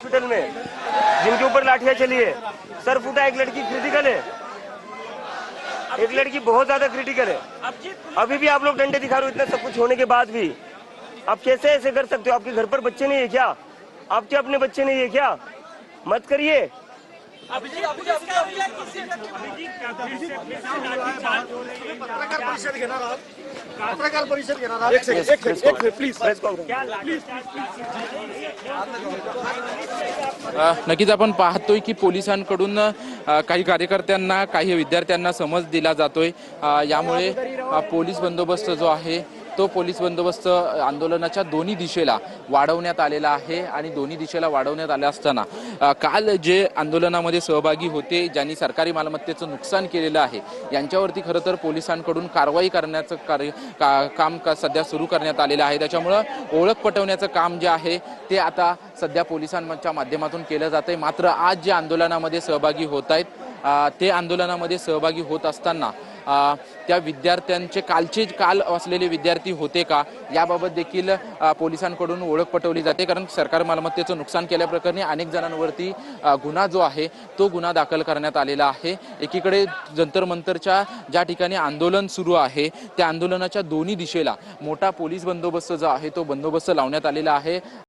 Hospital में जिनके ऊपर लाठियां चली है, सर फूटा, एक लड़की क्रिटिकल है, एक लड़की बहुत ज्यादा क्रिटिकल है। अभी भी आप लोग डंडे दिखा रहे हो, इतना सब कुछ होने के बाद भी आप कैसे ऐसे कर सकते हो? आपके घर पर बच्चे नहीं है क्या? आपके अपने बच्चे नहीं है क्या? मत करिए। पत्रकार परिषद घेणार आहात? एक प्लीज नक्कीच आपण पाहतोय की पोलिसांकडून काही कार्यकर्त्यांना काही विद्यार्थ्यांना समज दिला जातोय। यामुळे पोलीस बंदोबस्त जो आहे तो पोलीस बंदोबस्त आंदोलनाच्या दोन्ही दिशेला वाढवण्यात आलेला आहे आणि दोन्ही दिशेला वाढवण्यात आले असताना काल जे आंदोलनामध्ये सहभागी होते, ज्यांनी सरकारी मालमत्तेचं नुकसान केलेलं आहे, यांच्यावरती खरं तर पोलिसांकडून कारवाई करण्याचं काम सध्या सुरू करण्यात आलेलं आहे। त्याच्यामुळे ओळख पटवण्याचं काम जे आहे ते आता सध्या पोलिसांच्या माध्यमातून केलं जातंय। मात्र आज जे आंदोलनामध्ये सहभागी होत आहेत ते आंदोलनामध्ये सहभागी होत असताना त्या विद्यार्थ्यांचे काल असलेले विद्यार्थी होते का याबाबत देखील पोलिसांकडून ओळख पटवली जाते। कारण सरकारी मालमत्तेचं नुकसान केल्याप्रकरणी अनेक जणांवरती गुन्हा जो आहे तो गुन्हा दाखल करण्यात आलेला आहे। एकीकडे जंतर मंतरच्या ज्या ठिकाणी आंदोलन सुरू आहे त्या आंदोलनाच्या दोन्ही दिशेला मोठा पोलीस बंदोबस्त जो आहे तो बंदोबस्त लावण्यात आलेला आहे।